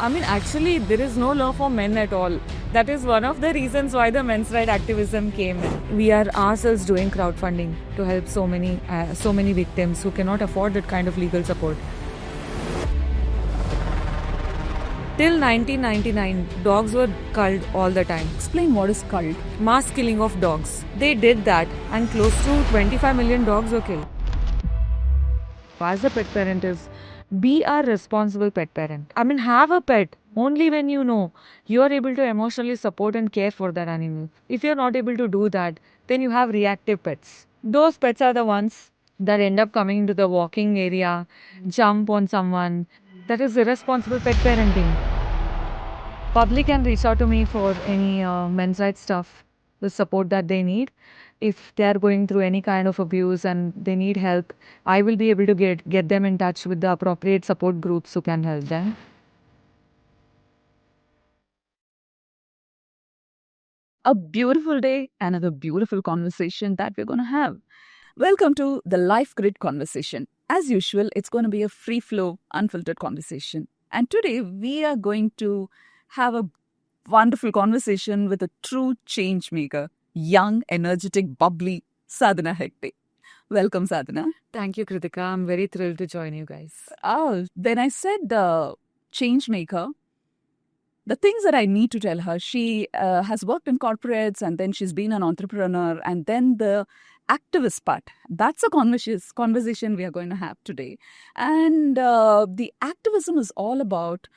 I mean, actually, there is no law for men at all. That is one of the reasons why the men's right activism came in. We are ourselves doing crowdfunding to help so many victims who cannot afford that kind of legal support. Till 1999, dogs were culled all the time. Explain what is cult. Mass killing of dogs. They did that, and close to 25 million dogs were killed. As a pet parent is, be a responsible pet parent. I mean, have a pet only when you know you are able to emotionally support and care for that animal. If you're not able to do that, then you have reactive pets. Those pets are the ones that end up coming into the walking area, jump on someone. That is irresponsible pet parenting. Public can reach out to me for any men's rights stuff, the support that they need. If they are going through any kind of abuse and they need help, I will be able to get them in touch with the appropriate support groups who can help them. A beautiful day, another beautiful conversation that we're going to have. Welcome to the Life Grid Conversation. As usual, it's going to be a free flow, unfiltered conversation. And today we are going to have a wonderful conversation with a true change maker, young, energetic, bubbly Sadhana Hegde. Welcome, Sadhana. Thank you, Kritika. I'm very thrilled to join you guys. Oh, when I said change maker, the things that I need to tell her, she has worked in corporates and then she's been an entrepreneur, and then the activist part. That's a conversation we are going to have today. And the activism is all about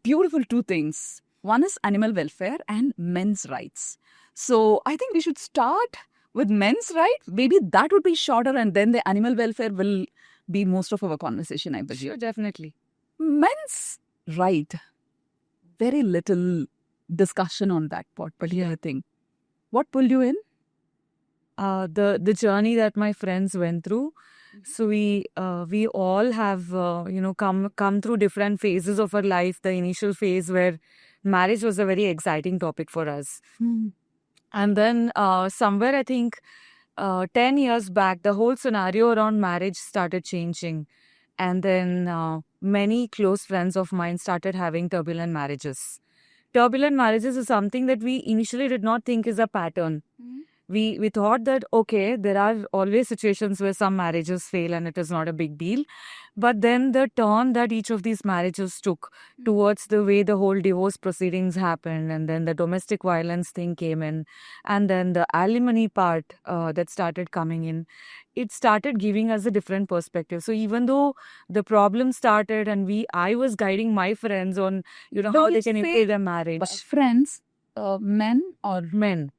beautiful two things. One is animal welfare and men's rights. So I think we should start with men's rights. Maybe that would be shorter, and then the animal welfare will be most of our conversation, I believe. Sure, definitely. Men's right. Very little discussion on that particular thing. What pulled you in? The journey that my friends went through. So we all have come through different phases of our life. The initial phase where marriage was a very exciting topic for us, and then somewhere I think 10 years back, the whole scenario around marriage started changing, and then many close friends of mine started having turbulent marriages. Turbulent marriages is something that we initially did not think is a pattern. We thought that, okay, there are always situations where some marriages fail and it is not a big deal. But then the turn that each of these marriages took towards the way the whole divorce proceedings happened, and then the domestic violence thing came in, and then the alimony part that started coming in, it started giving us a different perspective. So even though the problem started and I was guiding my friends on, how they can improve their marriage. Friends, men or Men.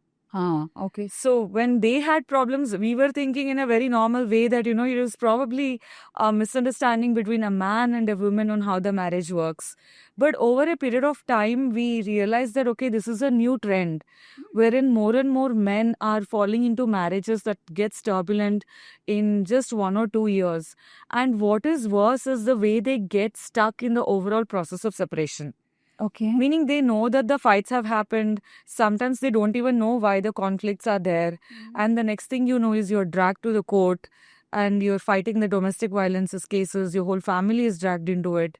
okay. So when they had problems, we were thinking in a very normal way that, it was probably a misunderstanding between a man and a woman on how the marriage works. But over a period of time, we realized that, okay, this is a new trend wherein more and more men are falling into marriages that gets turbulent in just 1 or 2 years. And what is worse is the way they get stuck in the overall process of separation. Okay. Meaning they know that the fights have happened. Sometimes they don't even know why the conflicts are there. And the next thing you know is you're dragged to the court and you're fighting the domestic violence cases. Your whole family is dragged into it.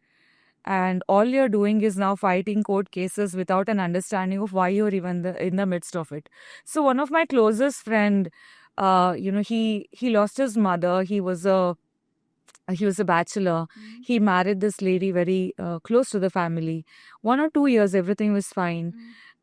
And all you're doing is now fighting court cases without an understanding of why you're even in the midst of it. So one of my closest friend, he lost his mother. He was a bachelor. He married this lady very close to the family. 1 or 2 years, everything was fine.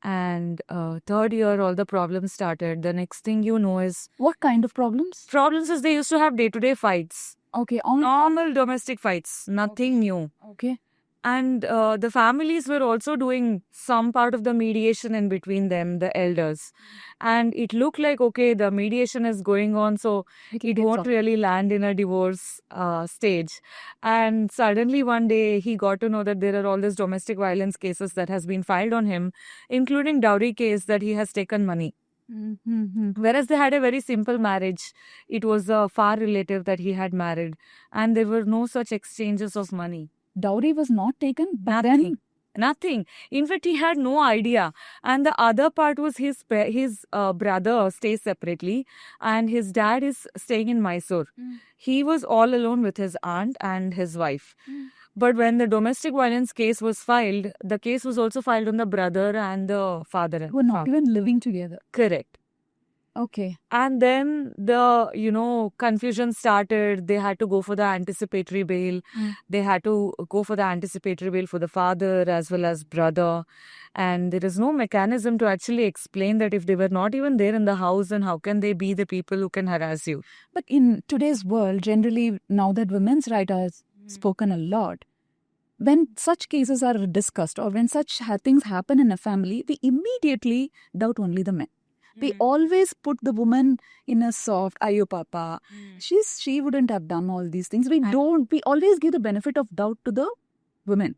And third year, all the problems started. The next thing you know is... What kind of problems? Problems is they used to have day-to-day fights. Okay. Normal domestic fights. Nothing new. Okay. And the families were also doing some part of the mediation in between them, the elders. And it looked like, okay, the mediation is going on, so it won't really land in a divorce stage. And suddenly one day he got to know that there are all these domestic violence cases that has been filed on him, including dowry case that he has taken money. Whereas they had a very simple marriage. It was a far relative that he had married, and there were no such exchanges of money. Dowry was not taken back Nothing. then? Nothing. In fact, he had no idea. And the other part was his brother stays separately and his dad is staying in Mysore. He was all alone with his aunt and his wife. But when the domestic violence case was filed, the case was also filed on the brother and the father. Who are not even living together. Correct. Okay. And then the confusion started. They had to go for the anticipatory bail. They had to go for the anticipatory bail for the father as well as brother. And there is no mechanism to actually explain that if they were not even there in the house, then how can they be the people who can harass you? But in today's world, generally, now that women's rights are spoken a lot, when such cases are discussed or when such things happen in a family, we immediately doubt only the men. We always put the woman in a soft, ayo papa, she wouldn't have done all these things. We always give the benefit of doubt to the women,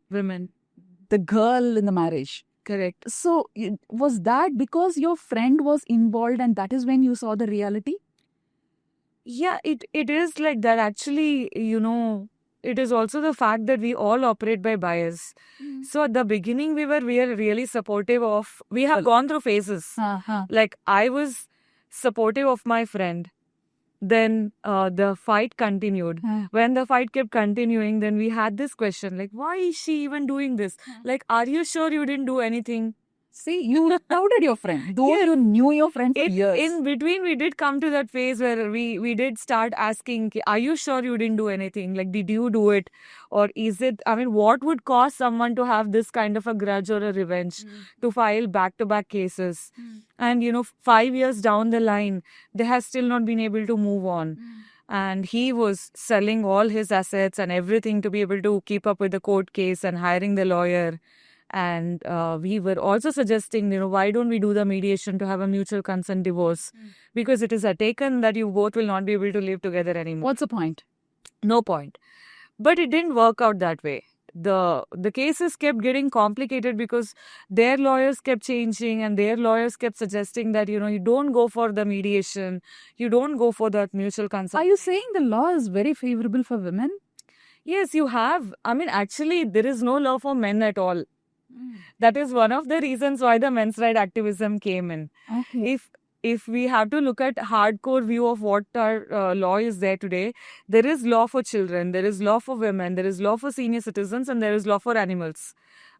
the girl in the marriage. Correct. So was that because your friend was involved and that is when you saw the reality? Yeah, it is like that. Actually, it is also the fact that we all operate by bias. So at the beginning, we were really supportive of, we have gone through phases. Like I was supportive of my friend. Then the fight continued. When the fight kept continuing, then we had this question, like, why is she even doing this? Like, are you sure you didn't do anything? See, you doubted your friend, though you knew your friend for years. In between, we did come to that phase where we did start asking, are you sure you didn't do anything? Like, did you do it? Or is it, what would cause someone to have this kind of a grudge or a revenge to file back-to-back cases? And, 5 years down the line, they have still not been able to move on. And he was selling all his assets and everything to be able to keep up with the court case and hiring the lawyer. And we were also suggesting, why don't we do the mediation to have a mutual consent divorce? Because it is a taken that you both will not be able to live together anymore. What's the point? No point. But it didn't work out that way. The cases kept getting complicated because their lawyers kept changing and their lawyers kept suggesting that, you don't go for the mediation, you don't go for that mutual consent. Are you saying the law is very favorable for women? Yes, you have. Actually, there is no law for men at all. That is one of the reasons why the men's right activism came in. Okay. If we have to look at hardcore view of what our law is there today, there is law for children, there is law for women, there is law for senior citizens, and there is law for animals.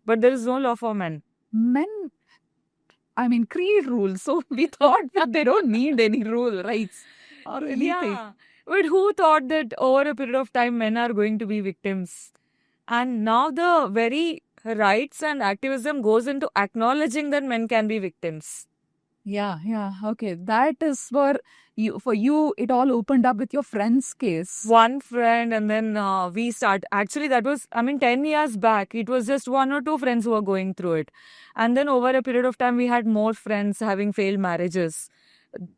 But there is no law for men. Men, creed rules. So we thought that they don't need any rule rights or anything. Yeah. But who thought that over a period of time men are going to be victims? And now the very rights and activism goes into acknowledging that men can be victims. Yeah. Okay. That is for you, it all opened up with your friend's case. One friend, and then we start. Actually, that was, 10 years back. It was just one or two friends who were going through it. And then over a period of time, we had more friends having failed marriages.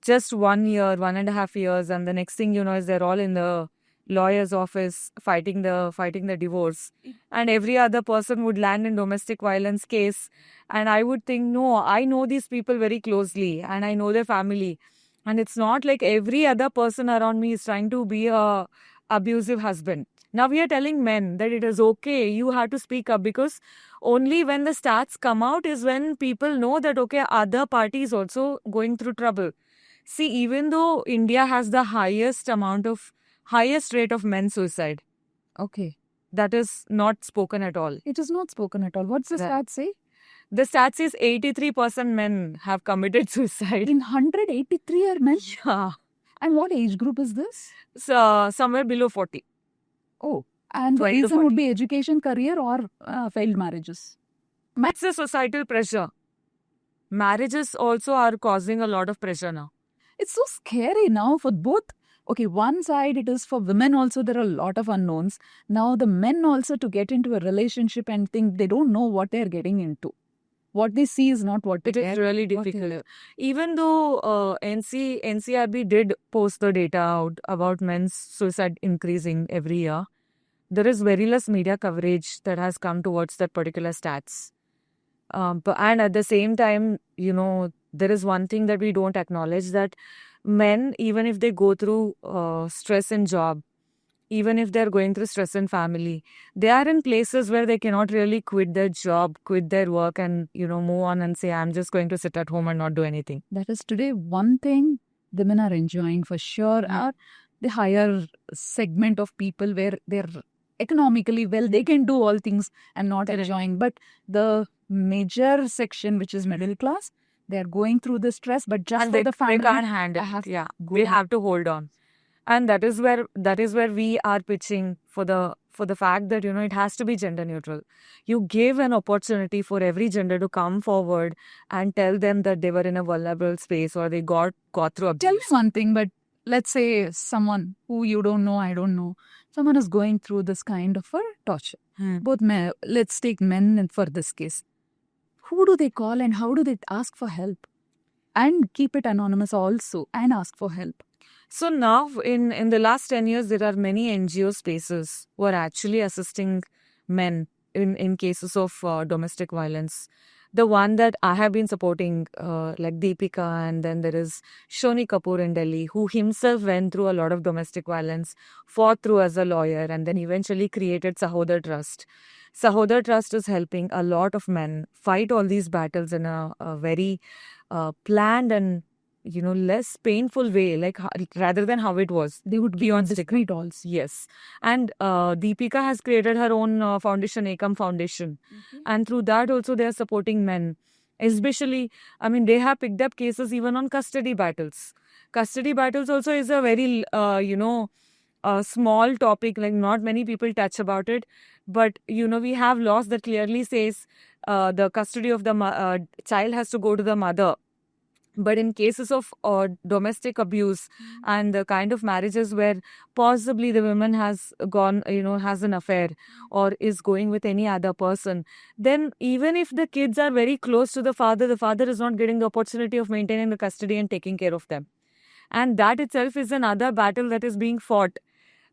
Just 1 year, 1.5 years. And the next thing you know is they're all in the lawyer's office fighting the divorce. And every other person would land in domestic violence case. And I would think, no, I know these people very closely and I know their family. And it's not like every other person around me is trying to be a abusive husband. Now we are telling men that it is okay, you have to speak up, because only when the stats come out is when people know that, okay, other party is also going through trouble. See, even though India has the highest rate of men suicide. Okay. That is not spoken at all. It is not spoken at all. What's the stats say? The stats says 83% men have committed suicide. In 183 are men? Yeah. And what age group is this? So, somewhere below 40. Oh. And the reason would be education, career, or failed marriages? It's a societal pressure. Marriages also are causing a lot of pressure now. It's so scary now for both. Okay, one side it is for women also, there are a lot of unknowns. Now the men also, to get into a relationship and think they don't know what they're getting into. What they see is not what they get. It is really difficult. Even though NCRB did post the data out about men's suicide increasing every year, there is very less media coverage that has come towards that particular stats. And at the same time, there is one thing that we don't acknowledge, that men, even if they go through stress in job, even if they're going through stress in family, they are in places where they cannot really quit their job, quit their work and, move on and say, I'm just going to sit at home and not do anything. That is today one thing women are enjoying for sure. Are the higher segment of people where they're economically well, they can do all things and not Correct. enjoying. But the major section, which is middle class, they are going through the stress, but just And for they, the family, can't handle I have it. Yeah, go we on. have to hold on. And that is where we are pitching for the fact that it has to be gender neutral. You give an opportunity for every gender to come forward and tell them that they were in a vulnerable space or they got through Tell me abuse. one thing, but let's say someone who you don't know, I don't know, someone is going through this kind of a torture. Both men, let's take men for this case. Who do they call and how do they ask for help? And keep it anonymous also and ask for help. So now, in the last 10 years, there are many NGO spaces who are actually assisting men in cases of domestic violence. The one that I have been supporting, like Deepika, and then there is Shoni Kapoor in Delhi, who himself went through a lot of domestic violence, fought through as a lawyer, and then eventually created Sahodar Trust. Sahodar Trust is helping a lot of men fight all these battles in a very planned and less painful way, like rather than how it was. They would be on discreet dolls. Yes. And Deepika has created her own foundation, Ekam Foundation. And through that also they are supporting men. Especially, I mean, they have picked up cases even on custody battles. Custody battles also is a very, a small topic, like not many people touch about it. But, we have laws that clearly says the custody of the child has to go to the mother. But in cases of domestic abuse and the kind of marriages where possibly the woman has gone, has an affair or is going with any other person, then even if the kids are very close to the father is not getting the opportunity of maintaining the custody and taking care of them. And that itself is another battle that is being fought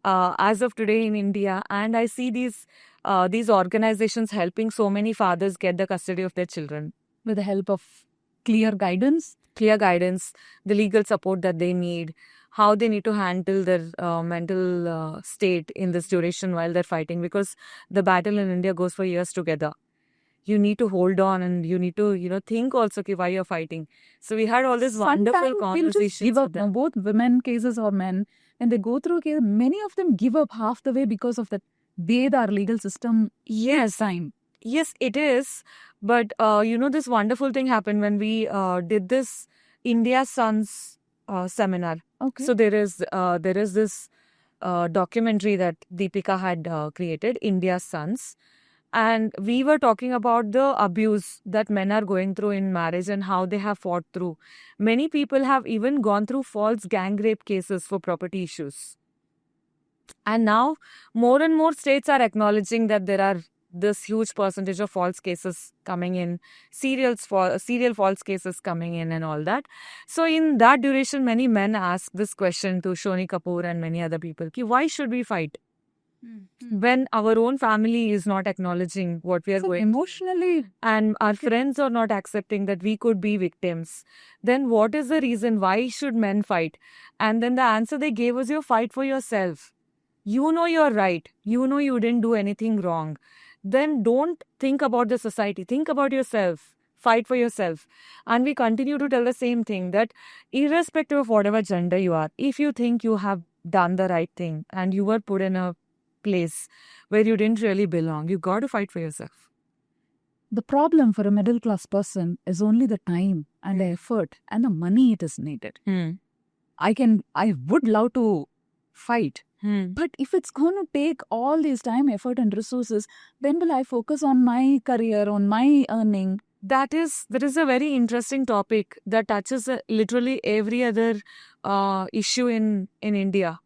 as of today in India. And I see these organizations helping so many fathers get the custody of their children. With the help of clear guidance, the legal support that they need, how they need to handle their mental state in this duration while they're fighting, because the battle in India goes for years together. You need to hold on and you need to, think also why you're fighting. So we had all this wonderful sometimes we'll just conversations give with up. them. Now, both women cases or men, when they go through case, many of them give up half the way because of the way our legal system Yes, time. Yes, it is. But, this wonderful thing happened when we did this India Sons seminar. Okay. So there is this documentary that Deepika had created, India Sons. And we were talking about the abuse that men are going through in marriage and how they have fought through. Many people have even gone through false gang rape cases for property issues. And now more and more states are acknowledging that there are this huge percentage of false cases coming in, serial false cases coming in and all that. So in that duration, many men ask this question to Shoni Kapoor and many other people, why should we fight? When our own family is not acknowledging what we are going emotionally, and our friends are not accepting that we could be victims, then what is the reason? Why should men fight? And then the answer they gave was, you fight for yourself. You know you're right. You know you didn't do anything wrong. Then don't think about the society. Think about yourself. Fight for yourself. And we continue to tell the same thing, that irrespective of whatever gender you are, if you think you have done the right thing and you were put in a place where you didn't really belong, you got to fight for yourself. The problem for a middle class person is only the time and the effort and the money it is needed. I would love to fight. But if it's going to take all this time, effort and resources, then will I focus on my career, on my earning? That is a very interesting topic that touches literally every other issue in India,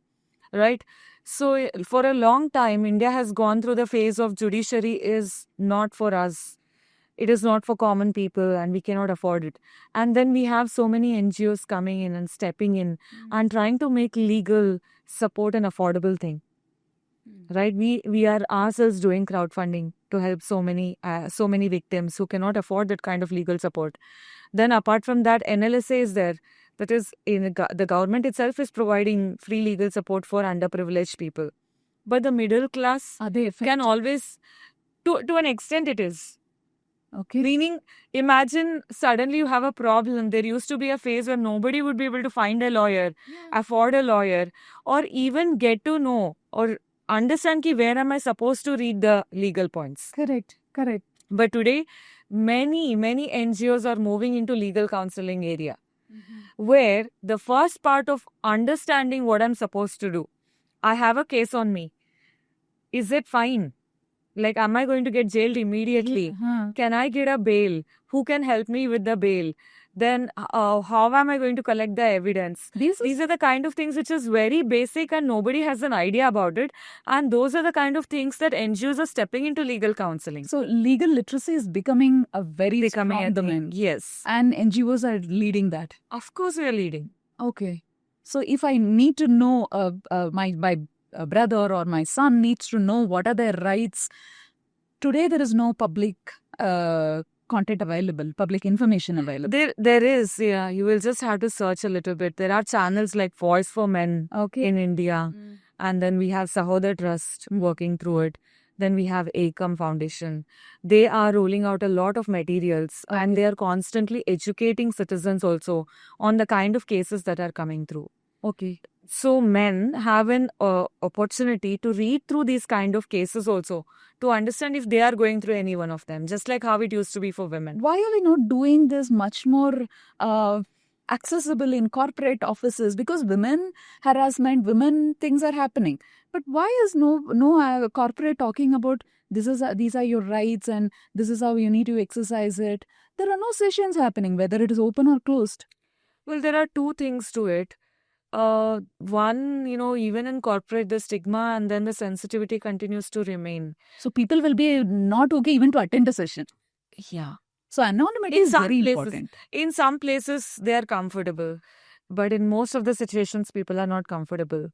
right? So for a long time, India has gone through the phase of judiciary is not for us. It is not for common people and we cannot afford it. And then we have so many NGOs coming in and stepping in and trying to make legal support an affordable thing. Right? We are ourselves doing crowdfunding to help so many victims who cannot afford that kind of legal support. Then apart from that, NLSA is there. That is, the government itself is providing free legal support for underprivileged people. But the middle class can always, to an extent it is. Okay. Meaning, imagine suddenly you have a problem. There used to be a phase where nobody would be able to find a lawyer, afford a lawyer, or even get to know or understand ki where am I supposed to read the legal points. Correct. But today, many NGOs are moving into legal counseling area, where the first part of understanding what I'm supposed to do, I have a case on me. Is it fine? Like, am I going to get jailed immediately? Can I get a bail? Who can help me with the bail? Then how am I going to collect the evidence? These are the kind of things which is very basic and nobody has an idea about it. And those are the kind of things that NGOs are stepping into legal counseling. So legal literacy is becoming a very Becoming strong a thing. domain. Yes. And NGOs are leading that. Of course we are leading. Okay. So if I need to know, my brother or my son needs to know what are their rights. Today there is no public content available, public information available. There is, yeah. You will just have to search a little bit. There are channels like Voice for Men in India. And then we have Sahodar Trust working through it. Then we have ACOM Foundation. They are rolling out a lot of materials and they are constantly educating citizens also on the kind of cases that are coming through. Okay. So men have an opportunity to read through these kind of cases also to understand if they are going through any one of them, just like how it used to be for women. Why are we not doing this much more accessible in corporate offices? Because women harassment, women things are happening. But why is no corporate talking about these are your rights and this is how you need to exercise it? There are no sessions happening, whether it is open or closed. Well, there are two things to it. One, even in corporate, the stigma and then the sensitivity continues to remain. So people will be not okay even to attend a session. Yeah. So anonymity is very important. In some places, they are comfortable. But in most of the situations, people are not comfortable.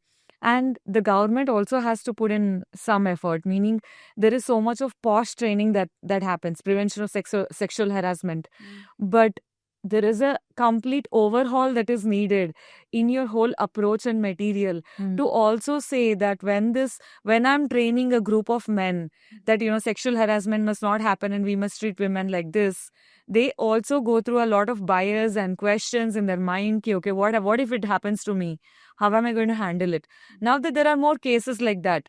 And the government also has to put in some effort, meaning there is so much of posh training that happens, prevention of sexual harassment. But there is a complete overhaul that is needed in your whole approach and material to also say that when I'm training a group of men that, sexual harassment must not happen and we must treat women like this, they also go through a lot of bias and questions in their mind. Okay, what if it happens to me? How am I going to handle it? Now that there are more cases like that,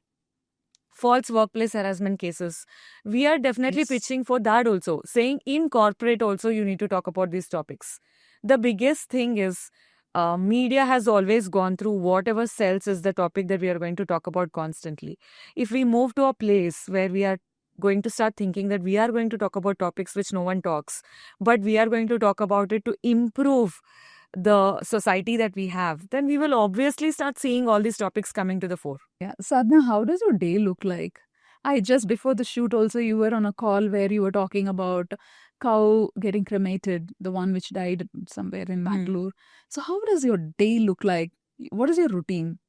false workplace harassment cases, we are definitely pitching for that also, saying in corporate also you need to talk about these topics. The biggest thing is media has always gone through whatever sells is the topic that we are going to talk about constantly. If we move to a place where we are going to start thinking that we are going to talk about topics which no one talks, but we are going to talk about it to improve the society that we have, then we will obviously start seeing all these topics coming to the fore. Yeah. Sadhna, how does your day look like? Just before the shoot also, you were on a call where you were talking about cow getting cremated, the one which died somewhere in Bangalore. So how does your day look like? What is your routine?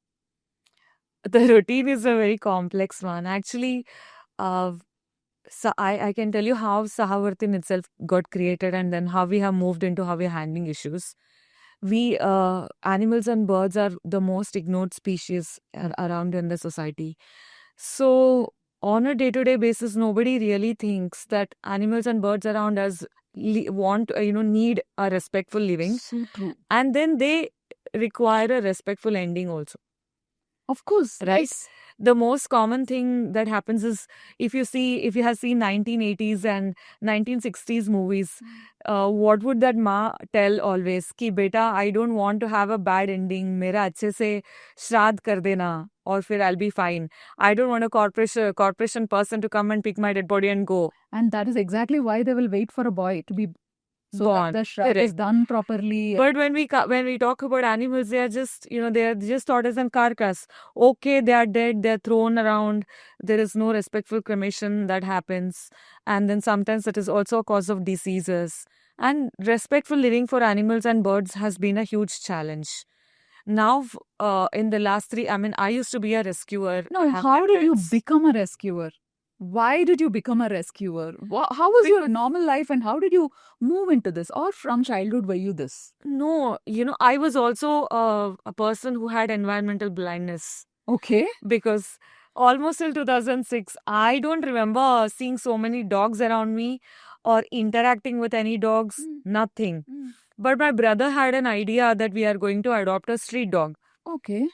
The routine is a very complex one. Actually, so I can tell you how Sahavartin itself got created and then how we have moved into how we're handling issues. We animals and birds are the most ignored species around in the society. So on a day-to-day basis, nobody really thinks that animals and birds around us need a respectful living. So true. And then they require a respectful ending also. Of course. Right? Yes. The most common thing that happens is if you have seen 1980s and 1960s movies, what would that ma tell always? Ki beta, I don't want to have a bad ending. Mera अच्छे से श्राद्ध कर देना और फिर I'll be fine. I don't want a corporation person to come and pick my dead body and go. And that is exactly why they will wait for a boy to be born. The shraddh is done properly. But when we talk about animals, they are just they are just thought as a carcass. Okay, they are dead. They are thrown around. There is no respectful cremation that happens, and then sometimes it is also a cause of diseases. And respectful living for animals and birds has been a huge challenge. Now, in the last I used to be a rescuer. No, how did you become a rescuer? Why did you become a rescuer? How was your normal life and how did you move into this? Or from childhood were you this? No, I was also a person who had environmental blindness. Okay. Because almost till 2006, I don't remember seeing so many dogs around me or interacting with any dogs, nothing. But my brother had an idea that we are going to adopt a street dog. Okay.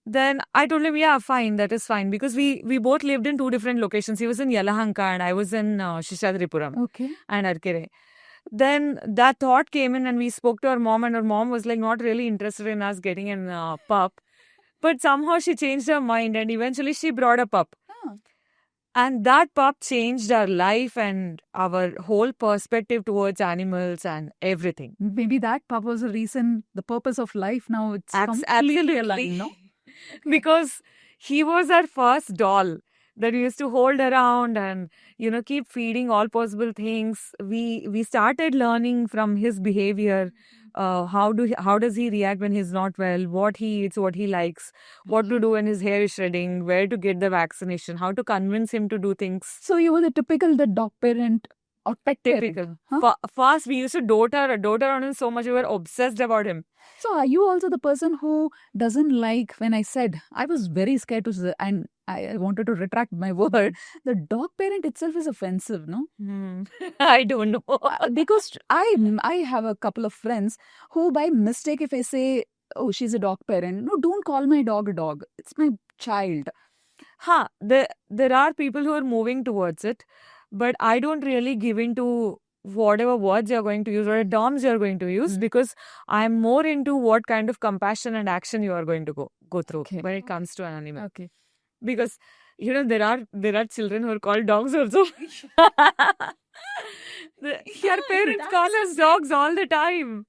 Then I told him, yeah, fine, that is fine. Because we both lived in two different locations. He was in Yelahanka and I was in Shishadripuram Okay. and Arkere. Then that thought came in and we spoke to our mom, and our mom was like not really interested in us getting a pup. But somehow she changed her mind and eventually she brought a pup. Ah. And that pup changed our life and our whole perspective towards animals and everything. Maybe that pup was the reason, the purpose of life now. It's completely Absolutely. aligned, no? Because he was our first doll that we used to hold around and keep feeding all possible things. We started learning from his behavior. How does he react when he's not well, what he eats, what he likes, what to do when his hair is shedding, where to get the vaccination, how to convince him to do things. So you were the dog parent or pet parent. Typical. Huh? First we used to dote on him so much, we were obsessed about him. So are you also the person who doesn't like when I said I was very scared to say, and I wanted to retract my word, the dog parent itself is offensive, no? I don't know. Because I have a couple of friends who by mistake, if I say, oh, she's a dog parent, no, don't call my dog a dog. It's my child. There are people who are moving towards it, but I don't really give into whatever words you're going to use or terms you're going to use, because I'm more into what kind of compassion and action you are going to go through when it comes to an animal. Okay. Because there are children who are called dogs also. Your parents call us dogs all the time.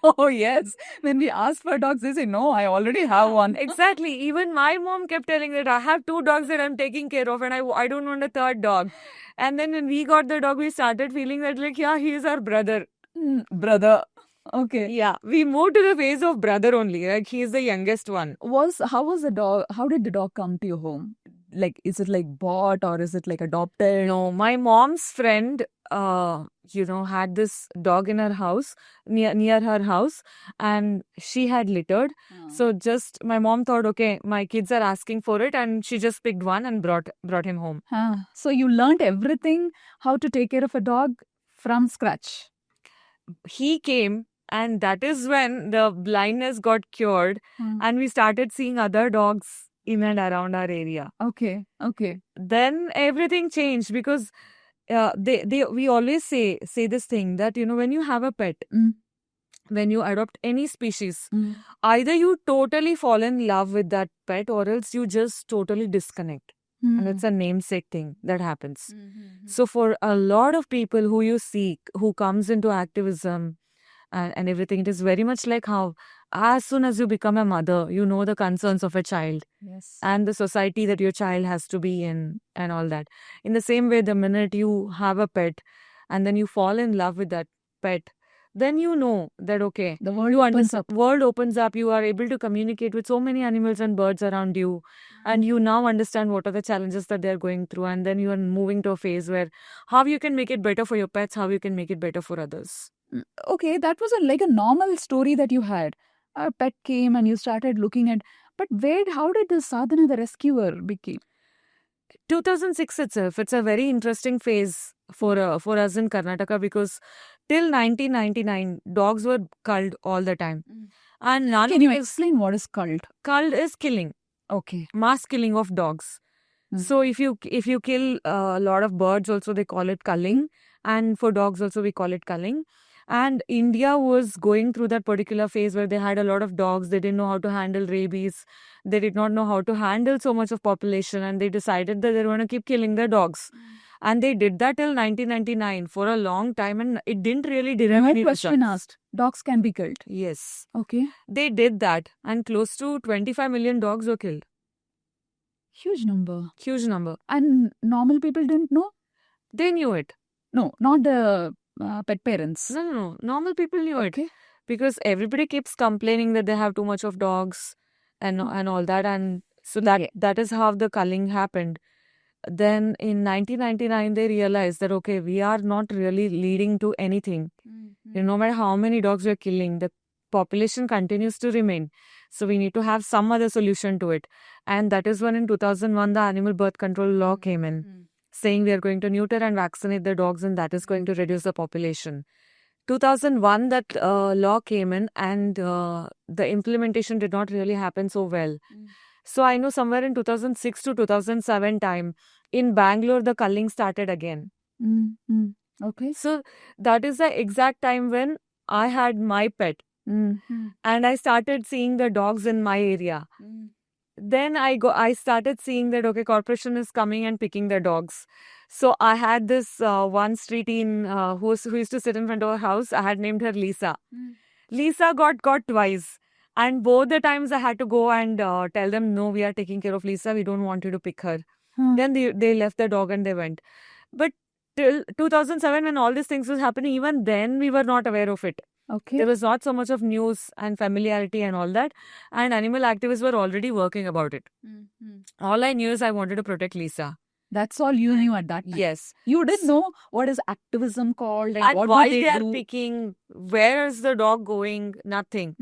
Oh, yes. When we ask for dogs, they say, no, I already have one. Exactly. Even my mom kept telling that I have 2 dogs that I'm taking care of and I don't want a third dog. And then when we got the dog, we started feeling that like, yeah, he is our brother. Brother. Okay. Yeah. We moved to the phase of brother only. Like he is the youngest one. How was the dog? How did the dog come to your home? Like, is it like bought or is it like adopted? No, my mom's friend, had this dog in her house, near her house, and she had littered. So just my mom thought, okay, my kids are asking for it, and she just picked one and brought him home. So you learned everything how to take care of a dog from scratch. He came, and that is when the blindness got cured, and we started seeing other dogs in and around our area. Okay. Then everything changed because we always say this thing that when you have a pet, when you adopt any species, either you totally fall in love with that pet or else you just totally disconnect. And it's a namesake thing that happens. So for a lot of people who you seek, who comes into activism and everything, it is very much like how as soon as you become a mother, you know the concerns of a child. Yes. And the society that your child has to be in and all that. In the same way, the minute you have a pet and then you fall in love with that pet, then you know that, okay, the world opens up. World opens up. You are able to communicate with so many animals and birds around you. And you now understand what are the challenges that they're going through. And then you are moving to a phase where how you can make it better for your pets, how you can make it better for others. Okay, that was like a normal story that you had. A pet came and you started looking at, but how did the Sadhana, the rescuer, became? 2006 itself, it's a very interesting phase for us in Karnataka, because till 1999, dogs were culled all the time. And can you explain what is culled? Culled is killing. Okay. Mass killing of dogs. So if you kill a lot of birds also, they call it culling. And for dogs also, we call it culling. And India was going through that particular phase where they had a lot of dogs. They didn't know how to handle rabies. They did not know how to handle so much of population. And they decided that they're going to keep killing their dogs. And they did that till 1999 for a long time. And it didn't really derive any question asked. Dogs can be killed. Yes. Okay. They did that. And close to 25 million dogs were killed. Huge number. Huge number. And normal people didn't know? They knew it. No, not the pet parents. No. Normal people knew it. Because everybody keeps complaining that they have too much of dogs and all that. And so that is how the culling happened. Then in 1999, they realized that, okay, we are not really leading to anything. No matter how many dogs we're killing, the population continues to remain. So we need to have some other solution to it. And that is when in 2001, the animal birth control law came in, saying we are going to neuter and vaccinate the dogs and that is going to reduce the population. 2001 that law came in, and the implementation did not really happen so well. So I know somewhere in 2006 to 2007 time, in Bangalore, the culling started again. Okay. So that is the exact time when I had my pet, and I started seeing the dogs in my area. Then I started seeing that, okay, corporation is coming and picking the dogs. So I had this one street in who used to sit in front of our house. I had named her Lisa. Lisa got twice, and both the times I had to go and tell them, no, we are taking care of Lisa. We don't want you to pick her. Then they left the dog and they went. But till 2007, when all these things was happening, even then we were not aware of it. Okay. There was not so much of news and familiarity and all that. And animal activists were already working about it. All I knew is I wanted to protect Lisa. That's all you knew at that time. Yes. You didn't know what is activism called and And what why do they are do? picking, where is the dog going, nothing.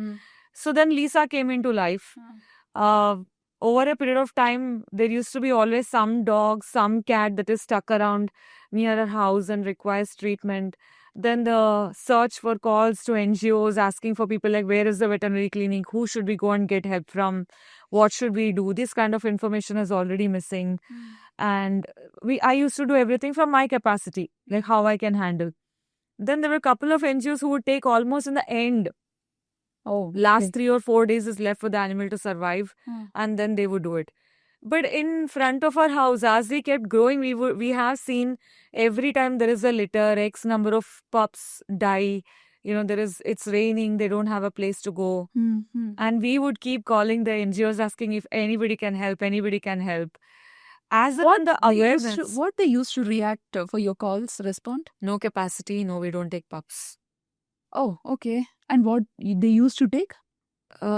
So then Lisa came into life. Over a period of time, there used to be always some dog, some cat that is stuck around near her house and requires treatment. Then the search for calls to NGOs asking for people like, where is the veterinary clinic? Who should we go and get help from? What should we do? This kind of information is already missing. And I used to do everything from my capacity, like how I can handle. Then there were a couple of NGOs who would take almost in the end. Last 3 or 4 days is left for the animal to survive, and then they would do it. But in front of our house, as we kept growing, we have seen every time there is a litter, X number of pups die. You know, it's raining, they don't have a place to go. And we would keep calling the NGOs asking if anybody can help. As What the awareness, what they used to react for your calls, respond? no capacity, no, we don't take pups. Oh, okay. And what they used to take?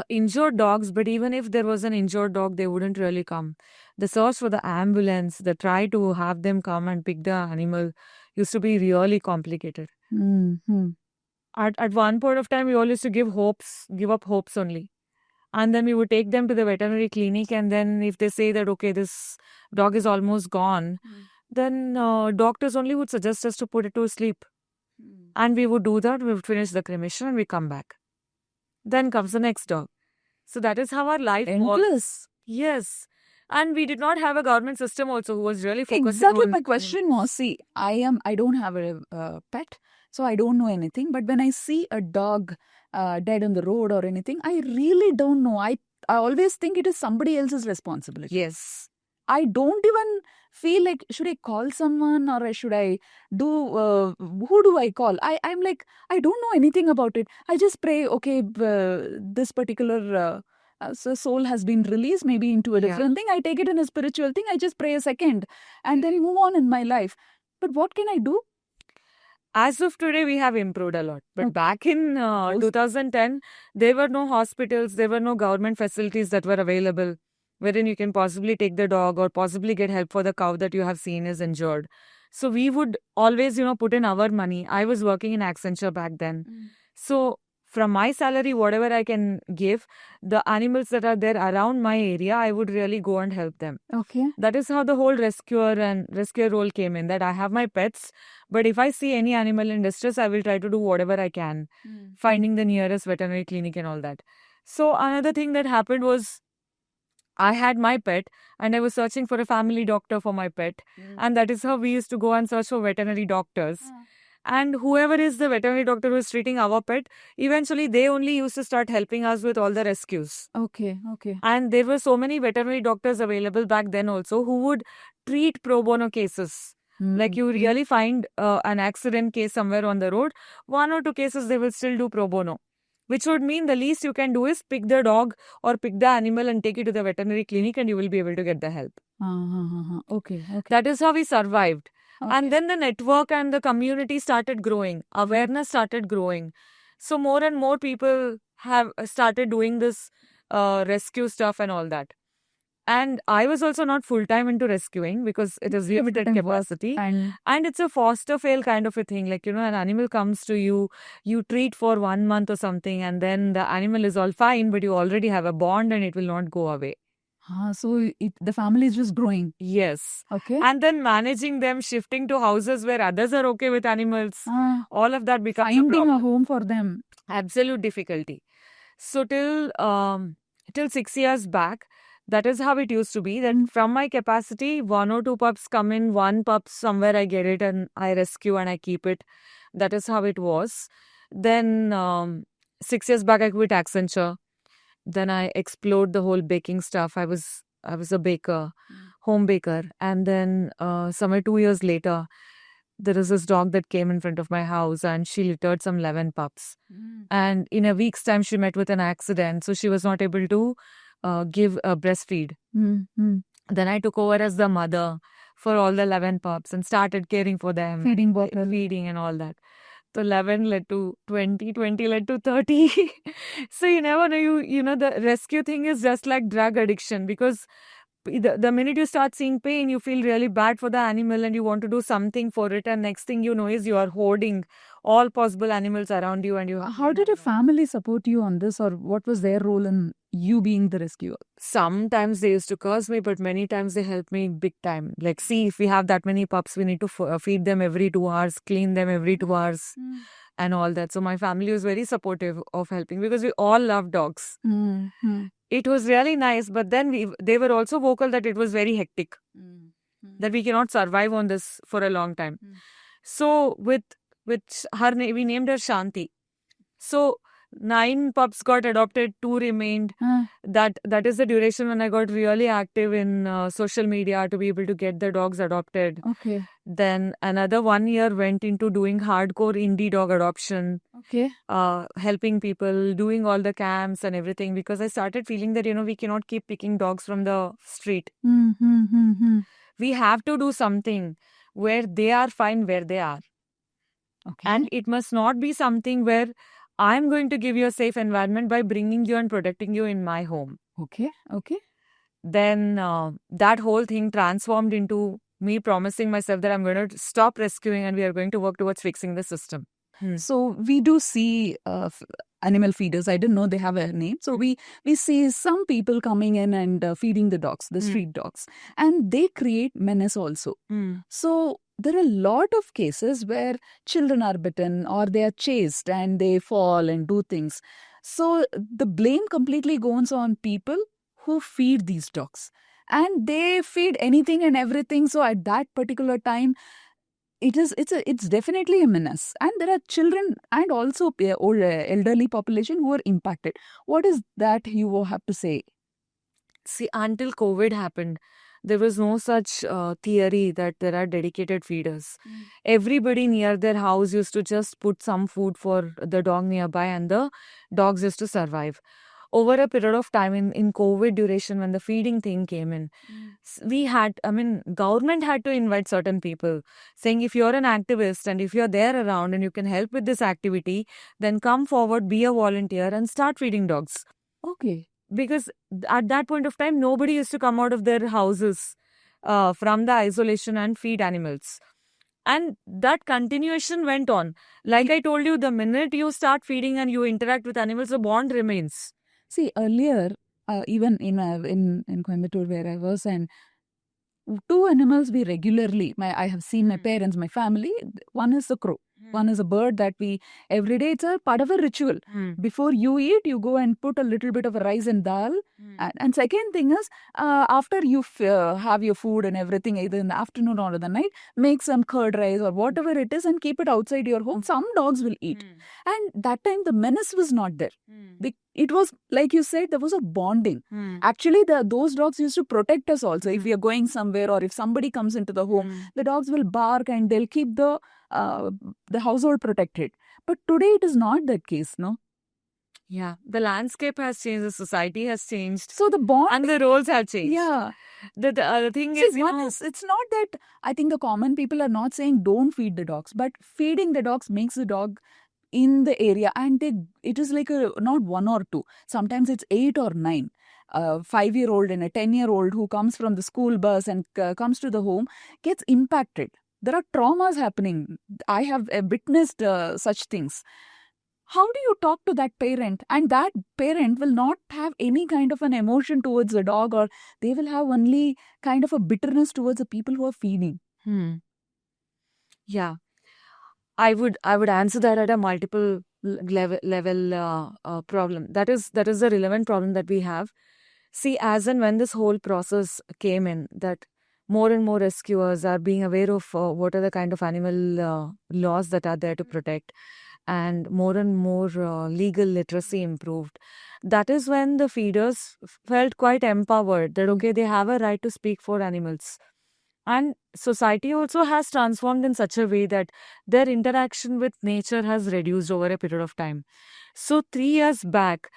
Injured dogs, but even if there was an injured dog, they wouldn't really come. The search for the ambulance, the try to have them come and pick the animal used to be really complicated. At one point of time, we all used to give up hopes only. And then we would take them to the veterinary clinic, and then if they say that, okay, this dog is almost gone, then doctors only would suggest us to put it to sleep. And we would do that, we would finish the cremation and we come back. Then comes the next dog. So that is how our life was. Endless. Yes. And we did not have a government system also who was really focusing Exactly. on... My question was, see, I don't have a pet, so I don't know anything. But when I see a dog dead on the road or anything, I really don't know. I always think it is somebody else's responsibility. Yes. I don't even feel like, should I call someone or should I do, who do I call? I'm like, I don't know anything about it. I just pray, okay, this particular soul has been released maybe into a different thing. I take it in a spiritual thing. I just pray a second and then move on in my life. But what can I do? As of today, we have improved a lot. But back in 2010, there were no hospitals, there were no government facilities that were available, wherein you can possibly take the dog or possibly get help for the cow that you have seen is injured. So we would always, put in our money. I was working in Accenture back then. So from my salary, whatever I can give, the animals that are there around my area, I would really go and help them. Okay. That is how the whole rescuer role came in, that I have my pets, but if I see any animal in distress, I will try to do whatever I can, finding the nearest veterinary clinic and all that. So another thing that happened was, I had my pet and I was searching for a family doctor for my pet. And that is how we used to go and search for veterinary doctors. And whoever is the veterinary doctor who is treating our pet, eventually they only used to start helping us with all the rescues. Okay. And there were so many veterinary doctors available back then also who would treat pro bono cases. Like you really find an accident case somewhere on the road, 1 or 2 cases they will still do pro bono. Which would mean the least you can do is pick the dog or pick the animal and take it to the veterinary clinic and you will be able to get the help. Okay. That is how we survived. And then the network and the community started growing. Awareness started growing. So more and more people have started doing this rescue stuff and all that. And I was also not full-time into rescuing because it is limited capacity. And it's a foster fail kind of a thing. Like, an animal comes to you, you treat for 1 month or something, and then the animal is all fine, but you already have a bond and it will not go away. So the family is just growing. Yes. Okay. And then managing them, shifting to houses where others are okay with animals, all of that becomes a Finding a problem. home for them. Absolute difficulty. So till 6 years back, that is how it used to be. Then from my capacity, 1 or 2 pups come in, one pup somewhere I get it and I rescue and I keep it. That is how it was. Then 6 years back I quit Accenture. Then I explored the whole baking stuff. I was a baker, home baker, and then somewhere 2 years later, there is this dog that came in front of my house and she littered some 11 pups. And in a week's time, she met with an accident, so she was not able to give a breastfeed. Then I took over as the mother for all the 11 pups and started caring for them, Feeding bottle. feeding and all that. So 11 led to 20, 20 led to 30. So you never know. You know, the rescue thing is just like drug addiction, because the minute you start seeing pain, you feel really bad for the animal and you want to do something for it. And next thing you know is you are hoarding all possible animals around you. And How did your family support you on this, or what was their role in you being the rescuer? Sometimes they used to curse me, but many times they helped me big time. Like, see, if we have that many pups, we need to feed them every 2 hours, clean them every 2 hours, and all that. So my family was very supportive of helping because we all love dogs. It was really nice, but then they were also vocal that it was very hectic, that we cannot survive on this for a long time. So with her, we named her Shanti. So 9 pups got adopted, 2 remained. That is the duration when I got really active in social media to be able to get the dogs adopted. Okay. Then another 1 year went into doing hardcore indie dog adoption. Okay. Helping people, doing all the camps and everything, because I started feeling that, we cannot keep picking dogs from the street. We have to do something where they are fine where they are. Okay. And it must not be something where I'm going to give you a safe environment by bringing you and protecting you in my home. Okay. Then that whole thing transformed into me promising myself that I'm going to stop rescuing and we are going to work towards fixing the system. So we do see animal feeders. I didn't know they have a name. So we see some people coming in and feeding the dogs, the street dogs, and they create menace also. So there are a lot of cases where children are bitten or they are chased and they fall and do things. So the blame completely goes on people who feed these dogs, and they feed anything and everything. So at that particular time, it's definitely a menace, and there are children and also old elderly population who are impacted. What is that you have to say? See, until COVID happened, there was no such theory that there are dedicated feeders. Everybody near their house used to just put some food for the dog nearby, and the dogs used to survive. Over a period of time in COVID duration, when the feeding thing came in, government had to invite certain people, saying if you're an activist and if you're there around and you can help with this activity, then come forward, be a volunteer and start feeding dogs. Okay. Because at that point of time, nobody used to come out of their houses from the isolation and feed animals. And that continuation went on. Like I told you, the minute you start feeding and you interact with animals, the bond remains. See, earlier, even in Coimbatore where I was, and 2 animals we regularly, I have seen my parents, my family. One is the crow. One is a bird that we every day, it's a part of a ritual. Before you eat, you go and put a little bit of a rice and dal. And second thing is, after you have your food and everything, either in the afternoon or in the night, make some curd rice or whatever it is and keep it outside your home. Some dogs will eat. And that time the menace was not there. It was, like you said, there was a bonding. Actually, those dogs used to protect us also. If we are going somewhere or if somebody comes into the home, the dogs will bark and they'll keep the household protected. But today it is not that case, no? Yeah, the landscape has changed, the society has changed. So the bond and the roles have changed. Yeah. The thing See, is, it's not that I think the common people are not saying don't feed the dogs, but feeding the dogs makes the dog in the area, and it is like not 1 or 2. Sometimes it's 8 or 9. A 5-year-old and a 10-year-old who comes from the school bus and comes to the home gets impacted. There are traumas happening. I have witnessed such things. How do you talk to that parent? And that parent will not have any kind of an emotion towards the dog, or they will have only kind of a bitterness towards the people who are feeding. Yeah, I would answer that at a multiple level problem. That is a relevant problem that we have. See, as and when this whole process came in, that more and more rescuers are being aware of what are the kind of animal laws that are there to protect, and more legal literacy improved. That is when the feeders felt quite empowered that okay, they have a right to speak for animals. And society also has transformed in such a way that their interaction with nature has reduced over a period of time. So 3 years back,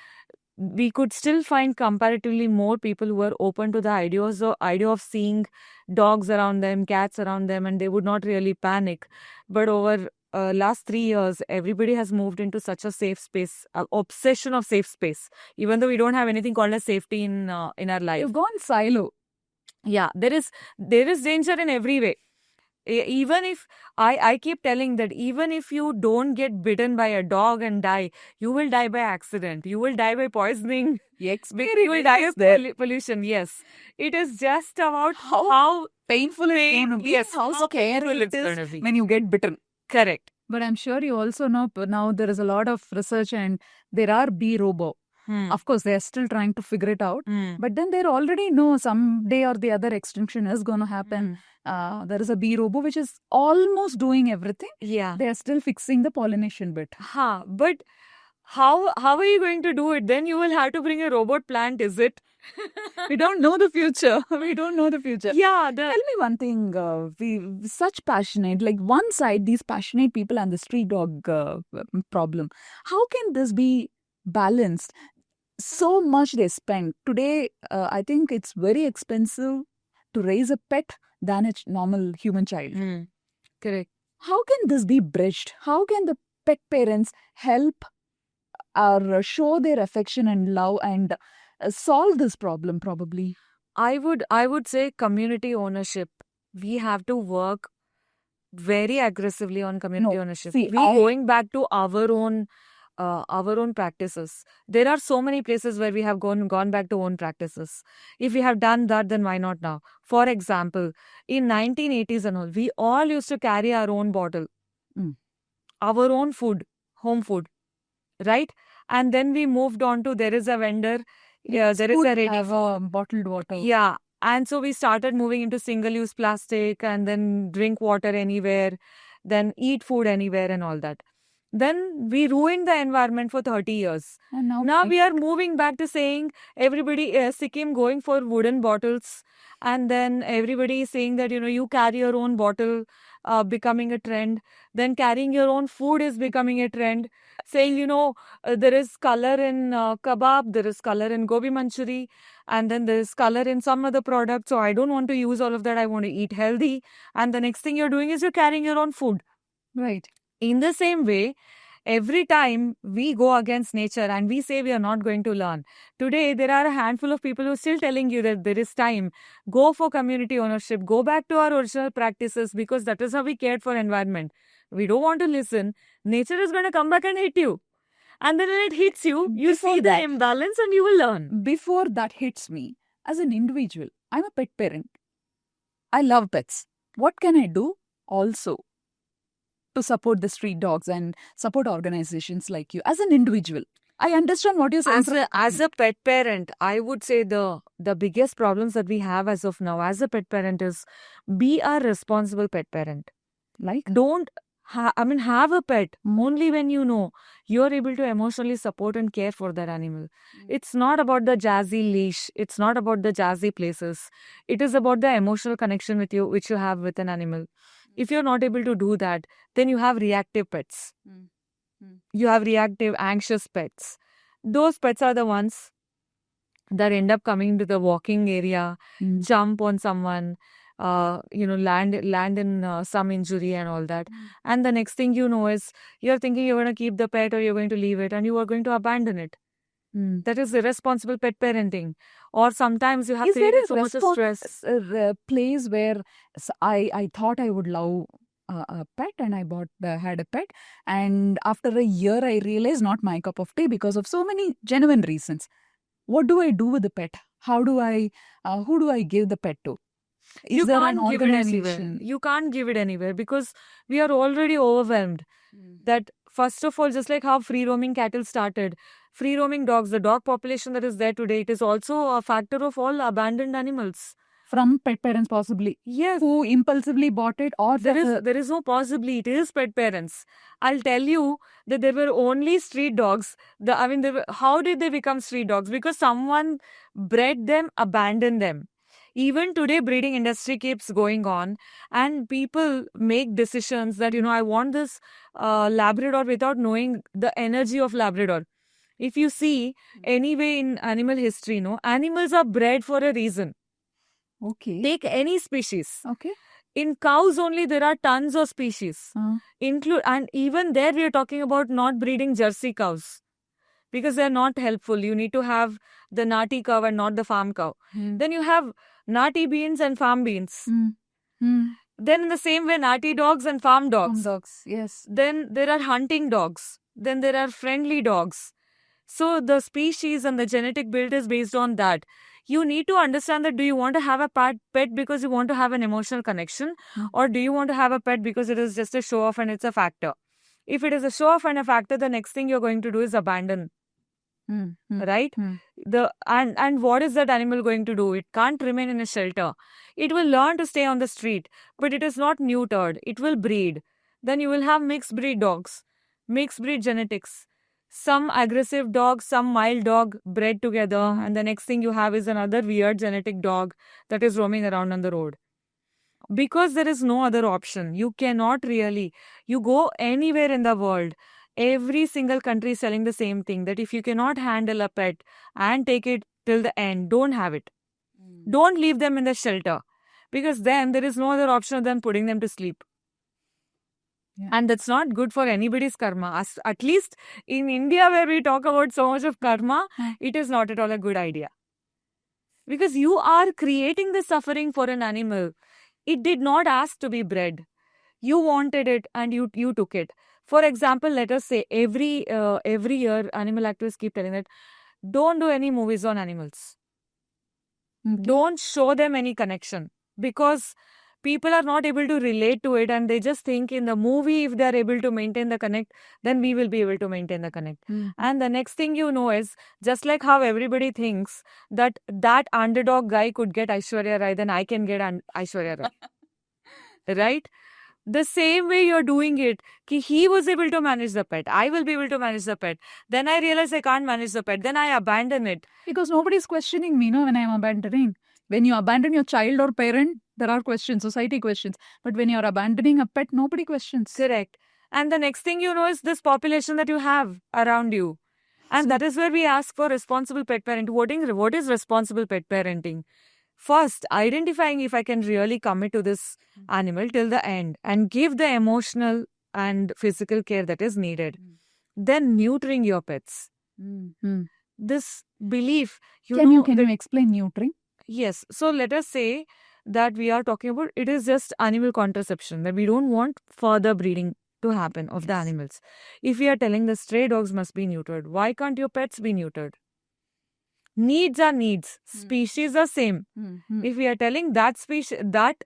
we could still find comparatively more people who were open to the idea of seeing dogs around them, cats around them, and they would not really panic. But over last 3 years, everybody has moved into such a safe space, obsession of safe space. Even though we don't have anything called as safety in our life. You've gone silo. Yeah, there is danger in every way. Even if I keep telling that even if you don't get bitten by a dog and die, you will die by accident. You will die by poisoning. You will die of pollution. Yes, it is just about how Painful it's going to be. Yes, How scary it going to is be. when you get bitten. Correct. But I'm sure you also know now there is a lot of research and there are bee robo. Of course, they are still trying to figure it out. But then they already know someday or the other extinction is going to happen. There is a bee robo which is almost doing everything. Yeah. They are still fixing the pollination bit. But how are you going to do it? Then you will have to bring a robot plant, is it? We don't know the future. We don't know the future. Yeah. Tell me one thing. We such passionate, like one side, these passionate people and the street dog problem. How can this be balanced? So much they spend today. I think it's very expensive to raise a pet than a normal human child. Correct. How can this be bridged? How can the pet parents help or show their affection and love and solve this problem? Probably. I would say community ownership. We have to work very aggressively on community ownership. Going back to our own practices. There are so many places where we have gone back to own practices. If we have done that, then why not now? For example, in 1980s and all, we all used to carry our own bottle, our own food, home food, right? And then we moved on to there is a vendor. Yeah, there is a ready have a bottled water. Yeah. And so we started moving into single-use plastic and then drink water anywhere, then eat food anywhere and all that. Then we ruined the environment for 30 years. And Now we are moving back to saying everybody, Sikkim going for wooden bottles. And then everybody is saying that, you carry your own bottle, becoming a trend. Then carrying your own food is becoming a trend. Saying, there is color in kebab, there is color in gobi manchuri, and then there is color in some other product. So I don't want to use all of that. I want to eat healthy. And the next thing you're doing is you're carrying your own food. Right. In the same way, every time we go against nature and we say we are not going to learn, today there are a handful of people who are still telling you that there is time. Go for community ownership. Go back to our original practices because that is how we cared for environment. We don't want to listen. Nature is going to come back and hit you. And then when it hits you, you see the imbalance and you will learn. Before that hits me, as an individual, I'm a pet parent. I love pets. What can I do also to support the street dogs and support organizations like you as an individual? I understand what you're saying. As a pet parent, I would say the biggest problems that we have as of now as a pet parent is be a responsible pet parent. Like? Don't have a pet only when you know you're able to emotionally support and care for that animal. It's not about the jazzy leash. It's not about the jazzy places. It is about the emotional connection with you, which you have with an animal. If you're not able to do that, then you have reactive pets. You have reactive, anxious pets. Those pets are the ones that end up coming to the walking area, jump on someone, land in some injury and all that. And the next thing you know is you're thinking you're going to keep the pet or you're going to leave it and you are going to abandon it. That is irresponsible pet parenting. Or sometimes you have created so much stress. Is there a place where I thought I would love a pet, and I had a pet. And after a year, I realized not my cup of tea because of so many genuine reasons. What do I do with the pet? How do I? Who do I give the pet to? Is You there an can't give it anywhere. organization? You can't give it anywhere because we are already overwhelmed. That first of all, just like how free roaming cattle started, free roaming dogs, the dog population that is there today, it is also a factor of all abandoned animals. From pet parents, possibly, Yes, who impulsively bought it, or there is no possibly. It is pet parents. I'll tell you that there were only street dogs. How did they become street dogs? Because someone bred them, abandoned them. Even today, breeding industry keeps going on, and people make decisions that I want this Labrador without knowing the energy of Labrador. If you see anyway in animal history, animals are bred for a reason. Okay. Take any species. Okay. In cows only there are tons of species. And even there we are talking about not breeding Jersey cows because they are not helpful. You need to have the nati cow and not the farm cow. Then you have nati beans and farm beans. Then in the same way, nati dogs and farm dogs. Dogs, yes. Then there are hunting dogs. Then there are friendly dogs. So the species and the genetic build is based on that. You need to understand that do you want to have a pet because you want to have an emotional connection, or do you want to have a pet because it is just a show off and it's a factor? If it is a show off and a factor, the next thing you're going to do is abandon. Right? And what is that animal going to do? It can't remain in a shelter. It will learn to stay on the street, but it is not neutered. It will breed. Then you will have mixed breed dogs, mixed breed genetics. Some aggressive dog, some mild dog bred together, and the next thing you have is another weird genetic dog that is roaming around on the road. Because there is no other option. You cannot really. You go anywhere in the world, every single country is selling the same thing, that if you cannot handle a pet and take it till the end, don't have it. Don't leave them in the shelter, because then there is no other option than putting them to sleep. Yeah. And that's not good for anybody's karma. At least in India, where we talk about so much of karma, it is not at all a good idea. Because you are creating the suffering for an animal. It did not ask to be bred. You wanted it and you took it. For example, let us say every year animal activists keep telling that don't do any movies on animals. Don't show them any connection, because people are not able to relate to it, and they just think in the movie, if they are able to maintain the connect, then we will be able to maintain the connect. And the next thing you know is, just like how everybody thinks that underdog guy could get Aishwarya Rai, then I can get Aishwarya Rai. Right? The same way you're doing it, he was able to manage the pet, I will be able to manage the pet. Then I realize I can't manage the pet, then I abandon it. Because nobody's questioning me, when I'm abandoning. When you abandon your child or parent, there are questions, society questions. But when you're abandoning a pet, nobody questions. Correct. And the next thing you know is this population that you have around you. And that is where we ask for responsible pet parenting. What is responsible pet parenting? First, identifying if I can really commit to this animal till the end and give the emotional and physical care that is needed. Then neutering your pets. This belief, Can you explain neutering? Yes. So let us say that we are talking about, it is just animal contraception, that we don't want further breeding to happen of the animals. If we are telling the stray dogs must be neutered, why can't your pets be neutered? Needs are needs. Species are same. If we are telling that species, that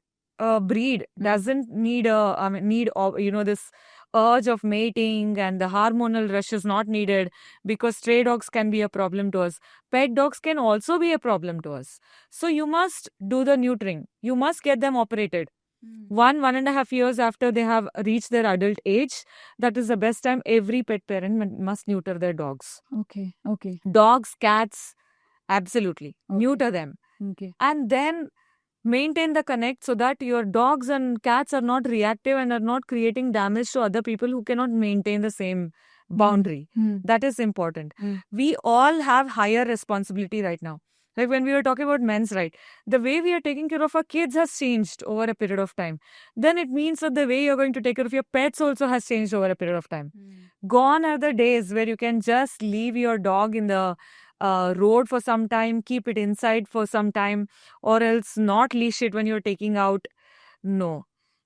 breed doesn't need this urge of mating, and the hormonal rush is not needed, because stray dogs can be a problem to us. Pet dogs can also be a problem to us. So you must do the neutering. You must get them operated. 1.5 years after they have reached their adult age, that is the best time. Every pet parent must neuter their dogs. Okay. Dogs, cats, absolutely. Neuter them. Okay. And then maintain the connect, so that your dogs and cats are not reactive and are not creating damage to other people who cannot maintain the same boundary. That is important. We all have higher responsibility right now. Like when we were talking about men's right, the way we are taking care of our kids has changed over a period of time. Then it means that the way you're going to take care of your pets also has changed over a period of time. Gone are the days where you can just leave your dog in the road for some time, keep it inside for some time, or else not leash it when you're taking out. No.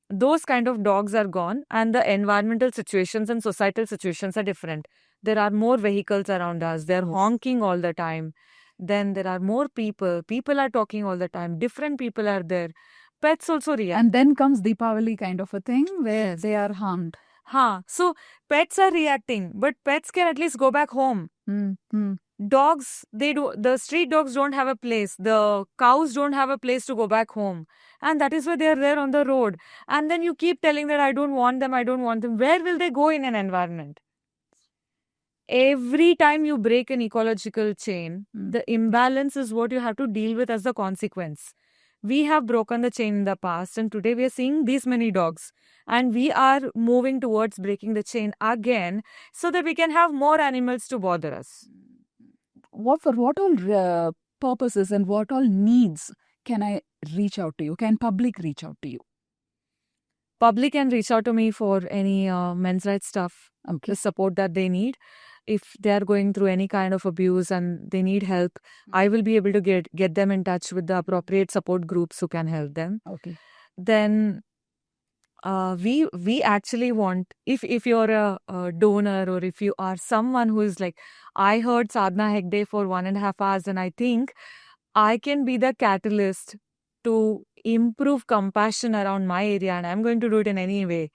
those kind of dogs are gone, and the environmental situations and societal situations are different. There are more vehicles around us. They're honking all the time. Then there are more people. People are talking all the time. Different people are there. Pets also react. And then comes Deepavali kind of a thing where they are harmed. So pets are reacting, but pets can at least go back home. Dogs, the street dogs don't have a place. The cows don't have a place to go back home. And that is why they are there on the road. And then you keep telling that I don't want them. Where will they go in an environment? Every time you break an ecological chain, the imbalance is what you have to deal with as the consequence. We have broken the chain in the past, and today we are seeing these many dogs. And we are moving towards breaking the chain again so that we can have more animals to bother us. For what all purposes and what all needs can I reach out to you? Can public reach out to you? Public can reach out to me for any men's rights stuff, Okay. the support that they need. If they are going through any kind of abuse and they need help, I will be able to get them in touch with the appropriate support groups who can help them. Okay. Then we actually want, if you're a donor, or if you are someone who is like, I heard Sadhna Hegde for 1.5 hours and I think I can be the catalyst to improve compassion around my area and I'm going to do it in any way,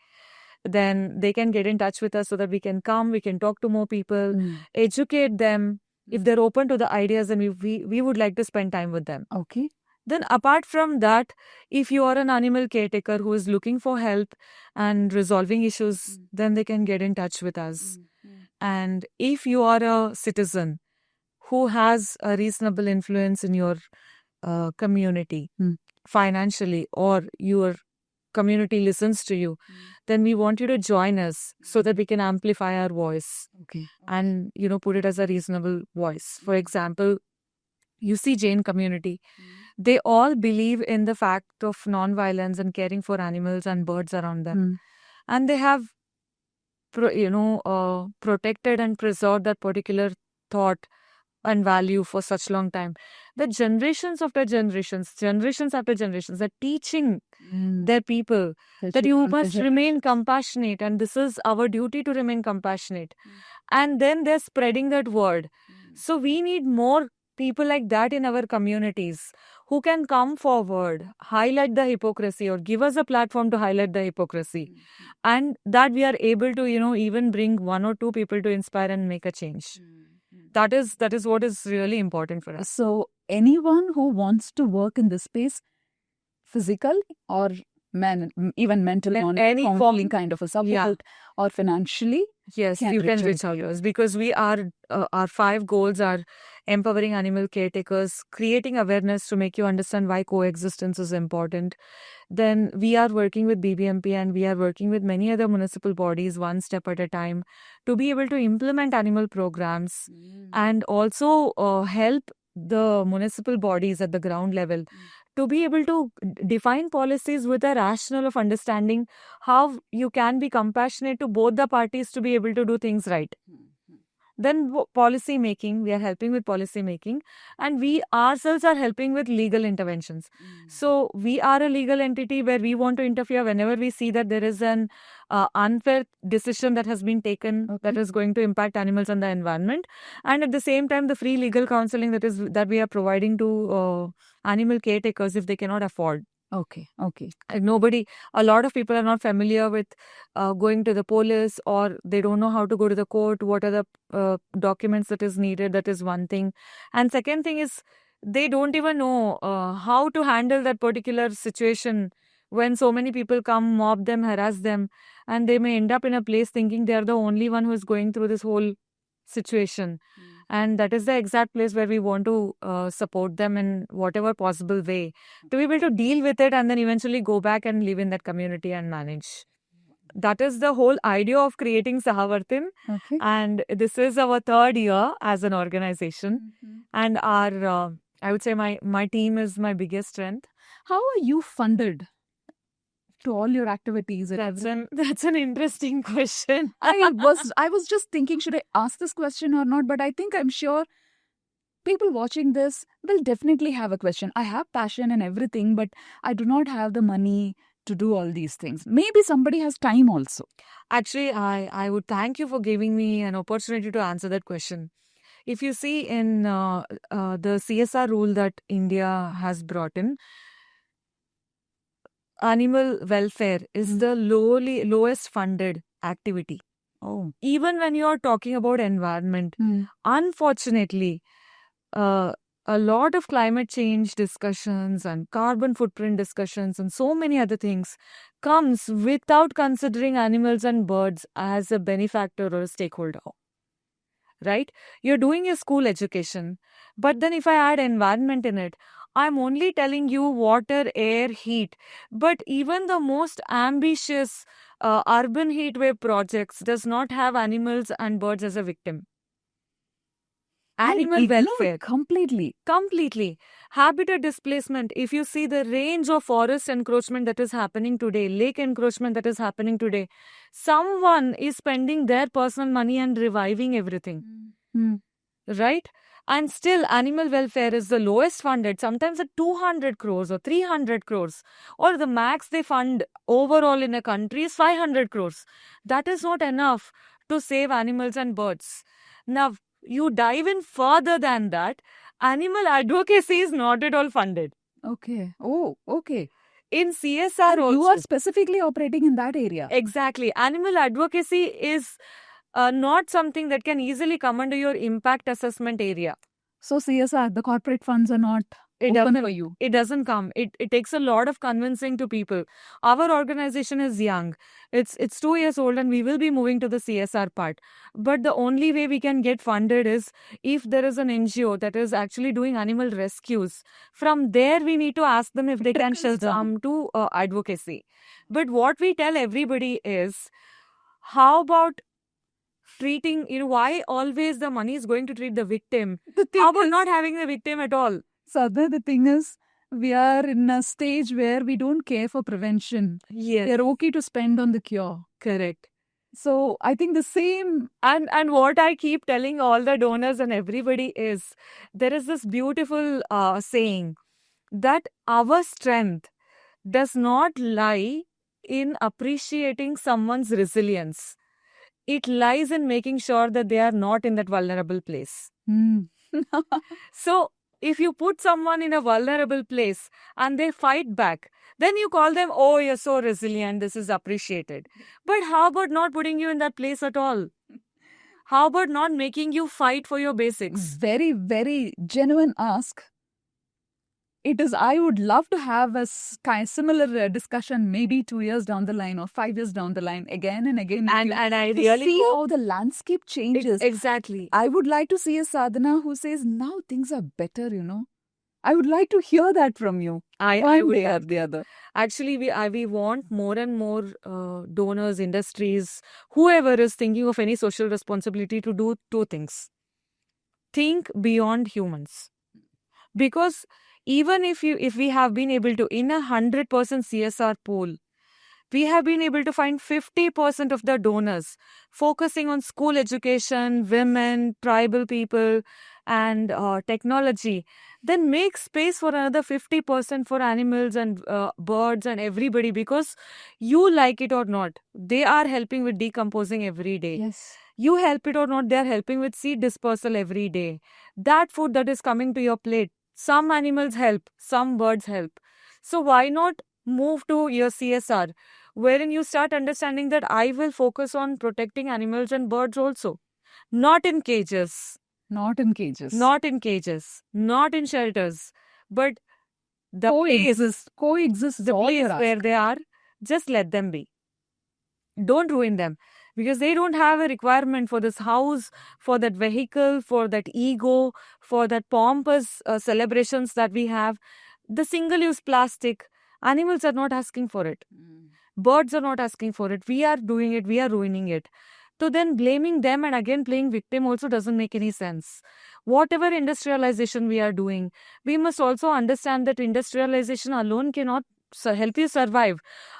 then they can get in touch with us so that we can come, we can talk to more people, educate them. If they're open to the ideas, then we would like to spend time with them. Okay. Then apart from that, if you are an animal caretaker who is looking for help and resolving issues, then they can get in touch with us. And if you are a citizen who has a reasonable influence in your community financially, or your community listens to you, then we want you to join us so that we can amplify our voice. Okay. And put it as a reasonable voice. For example, you see Jain community, they all believe in the fact of non-violence and caring for animals and birds around them. And they have protected and preserved that particular thought and value for such long time. The generations after generations, are teaching their people that you must remain compassionate, and this is our duty to remain compassionate. And then they're spreading that word. So we need more people like that in our communities who can come forward, highlight the hypocrisy, or give us a platform to highlight the hypocrisy. And that we are able to, even bring 1 or 2 people to inspire and make a change. That is what is really important for us. So anyone who wants to work in this space, physical or even mentally, on any form kind of a support, or financially, yes, you can reach out to us, because we are our 5 goals are empowering animal caretakers, creating awareness to make you understand why coexistence is important. Then we are working with BBMP and we are working with many other municipal bodies one step at a time to be able to implement animal programs and also help the municipal bodies at the ground level to be able to define policies with a rationale of understanding how you can be compassionate to both the parties to be able to do things right. Then policy making, we are helping with policy making, and we ourselves are helping with legal interventions. So we are a legal entity where we want to interfere whenever we see that there is an unfair decision that has been taken that is going to impact animals and the environment. And at the same time, the free legal counseling that we are providing to animal caretakers if they cannot afford. Okay. A lot of people are not familiar with going to the police, or they don't know how to go to the court. What are the documents that is needed? That is one thing. And second thing is, they don't even know how to handle that particular situation when so many people come, mob them, harass them, and they may end up in a place thinking they are the only one who is going through this whole situation. And that is the exact place where we want to support them in whatever possible way to be able to deal with it and then eventually go back and live in that community and manage. That is the whole idea of creating Sahavartin. Okay. And this is our 3rd year as an organization. And our, I would say my team is my biggest strength. How are you funded to all your activities? That's an interesting question. I was just thinking, should I ask this question or not? But I think I'm sure people watching this will definitely have a question. I have passion and everything, but I do not have the money to do all these things. Maybe somebody has time also. Actually, I would thank you for giving me an opportunity to answer that question. If you see in the CSR rule that India has brought in, animal welfare is the lowest funded activity. Oh. Even when you are talking about environment, unfortunately, a lot of climate change discussions and carbon footprint discussions and so many other things comes without considering animals and birds as a benefactor or a stakeholder. Right? You're doing your school education, but then if I add environment in it, I'm only telling you water, air, heat. But even the most ambitious urban heat wave projects does not have animals and birds as a victim. Animal welfare. Completely. Habitat displacement. If you see the range of forest encroachment that is happening today, lake encroachment that is happening today, someone is spending their personal money and reviving everything. Right? And still, animal welfare is the lowest funded, sometimes at 200 crores or 300 crores, or the max they fund overall in a country is 500 crores. That is not enough to save animals and birds. Now, you dive in further than that, animal advocacy is not at all funded. Okay. Oh, okay. In CSR also. You are specifically operating in that area. Exactly. Animal advocacy is not something that can easily come under your impact assessment area. So CSR, the corporate funds are not open for you. It doesn't come. It takes a lot of convincing to people. Our organization is young. It's 2 years old and we will be moving to the CSR part. But the only way we can get funded is if there is an NGO that is actually doing animal rescues. From there, we need to ask them if they can come to advocacy. But what we tell everybody is, how about treating, why always the money is going to treat the victim? How about not having the victim at all? Sadhana, the thing is, we are in a stage where we don't care for prevention. Yes. We are okay to spend on the cure. Correct. So I think the same. And what I keep telling all the donors and everybody is, there is this beautiful saying that our strength does not lie in appreciating someone's resilience. It lies in making sure that they are not in that vulnerable place. So, if you put someone in a vulnerable place and they fight back, then you call them, oh, you're so resilient, this is appreciated. But how about not putting you in that place at all? How about not making you fight for your basics? Very, very genuine ask. It is, I would love to have a similar discussion maybe 2 years down the line or 5 years down the line, again and again. And I really see how the landscape changes. Exactly. I would like to see a sadhana who says, now things are better, I would like to hear that from you. I would day or the other. Actually, we want more and more donors, industries, whoever is thinking of any social responsibility to do 2 things. Think beyond humans. Because even if we have been able to, in 100% CSR poll, we have been able to find 50% of the donors focusing on school education, women, tribal people, and technology, then make space for another 50% for animals and birds and everybody, because you like it or not, they are helping with decomposing every day. Yes. You help it or not, they are helping with seed dispersal every day. That food that is coming to your plate, some animals help, some birds help. So why not move to your CSR, wherein you start understanding that I will focus on protecting animals and birds also. Not in cages. Not in cages. Not in cages. Not in shelters. But the coexist the place where they are, just let them be. Don't ruin them. Because they don't have a requirement for this house, for that vehicle, for that ego, for that pompous celebrations that we have. The single-use plastic, animals are not asking for it. Birds are not asking for it. We are doing it. We are ruining it. So then blaming them and again playing victim also doesn't make any sense. Whatever industrialization we are doing, we must also understand that industrialization alone cannot help you survive,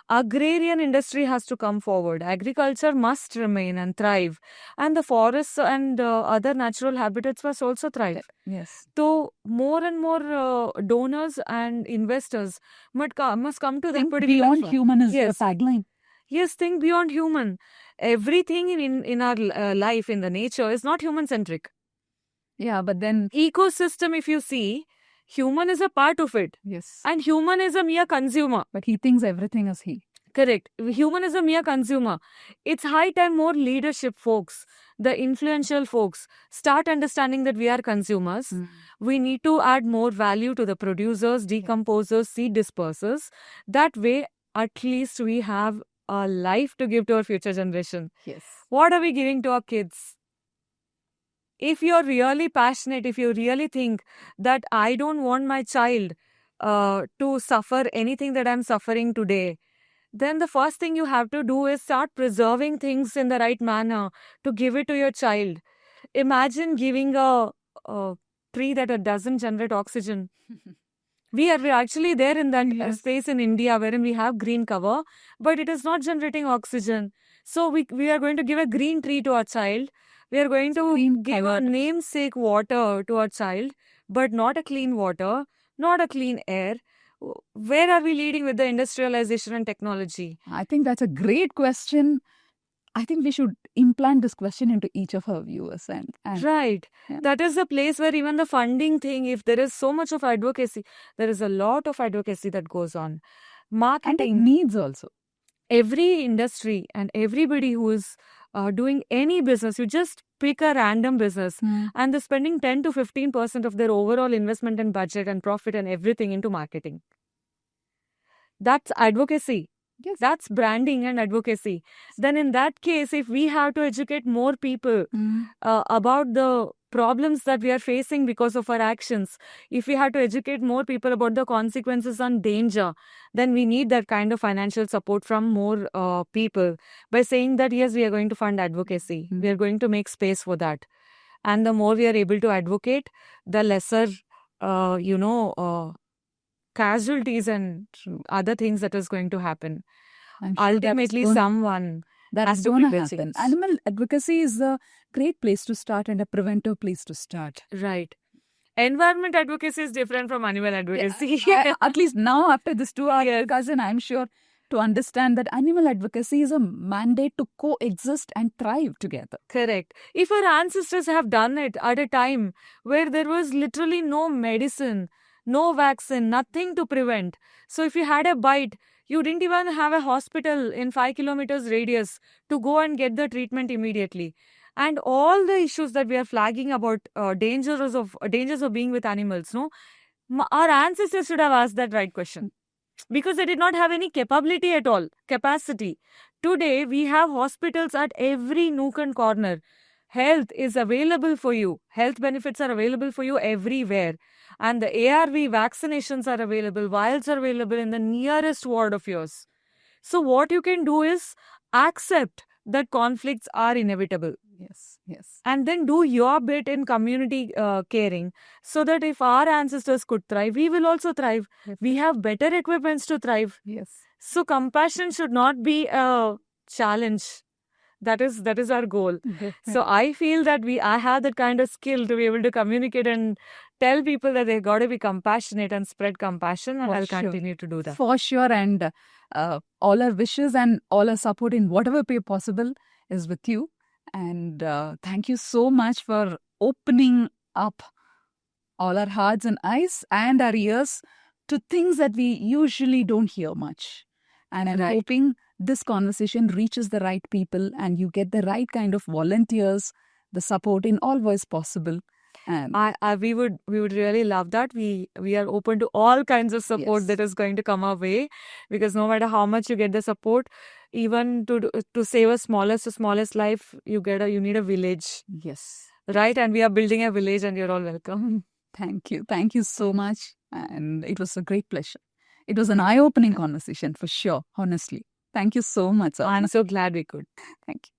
agrarian industry has to come forward. Agriculture must remain and thrive, and the forests and other natural habitats must also thrive. Yes. So more and more donors and investors must come to that Think particular beyond front. human is Yes. the tagline. Yes, think beyond human. Everything in our life, in the nature, is not human centric. Yeah, but then Ecosystem, if you see, human is a part of it, yes, and human is a mere consumer. but he thinks everything is he. Correct. Human is a mere consumer. It's high time more leadership folks, the influential folks, start understanding that we are consumers. We need to add more value to the producers, decomposers, seed dispersers. That way, at least we have a life to give to our future generation. Yes. What are we giving to our kids? If you're really passionate, if you really think that I don't want my child to suffer anything that I'm suffering today, then the first thing you have to do is start preserving things in the right manner to give it to your child. Imagine giving a tree that doesn't generate oxygen. We're actually there in that space in India wherein we have green cover, but it is not generating oxygen. So we are going to give a green tree to our child. We are going to give a namesake water to our child, but not a clean water, not a clean air. Where are we leading with the industrialization and technology? I think that's a great question. I think we should implant this question into each of our viewers. And right. Yeah. That is the place where even the funding thing, if there is so much of advocacy, there is a lot of advocacy that goes on. Marketing. And needs also. Every industry and everybody who is doing any business, you just pick a random business and they're spending 10 to 15% of their overall investment and budget and profit and everything into marketing. That's advocacy. Yes. That's branding and advocacy. Then in that case, if we have to educate more people about the problems that we are facing because of our actions, if we have to educate more people about the consequences and danger, then we need that kind of financial support from more people by saying that, yes, we are going to fund advocacy. We are going to make space for that. And the more we are able to advocate, the lesser, casualties and other things that is going to happen. Sure ultimately, someone that's going to happen. Animal advocacy is a great place to start and a preventive place to start. Right. Environment advocacy is different from animal advocacy. At least now, after this 2-hour cousin, I'm sure to understand that animal advocacy is a mandate to coexist and thrive together. Correct. If our ancestors have done it at a time where there was literally no medicine, no vaccine, nothing to prevent. So if you had a bite, you didn't even have a hospital in 5 kilometers radius to go and get the treatment immediately. And all the issues that we are flagging about dangers of being with animals, no, our ancestors should have asked that right question. Because they did not have any capability at all, capacity. Today, we have hospitals at every nook and corner. Health is available for you. Health benefits are available for you everywhere. And the ARV vaccinations are available. Vials are available in the nearest ward of yours. So what you can do is accept that conflicts are inevitable. Yes, yes. And then do your bit in community caring so that if our ancestors could thrive, we will also thrive. Yes. We have better equipments to thrive. Yes. So compassion should not be a challenge. That is our goal. So I feel that I have that kind of skill to be able to communicate and tell people that they've got to be compassionate and spread compassion, and I'll continue to do that. For sure. And all our wishes and all our support in whatever way possible is with you. And thank you so much for opening up all our hearts and eyes and our ears to things that we usually don't hear much. And I'm hoping this conversation reaches the right people and you get the right kind of volunteers, the support in all ways possible. And we would really love that. We are open to all kinds of support that is going to come our way, because no matter how much you get the support, even to save a smallest life, you need a village. Yes. Right? And we are building a village and you're all welcome. Thank you. Thank you so much. And it was a great pleasure. It was an eye-opening conversation for sure, honestly. Thank you so much. I'm so glad we could. Thank you.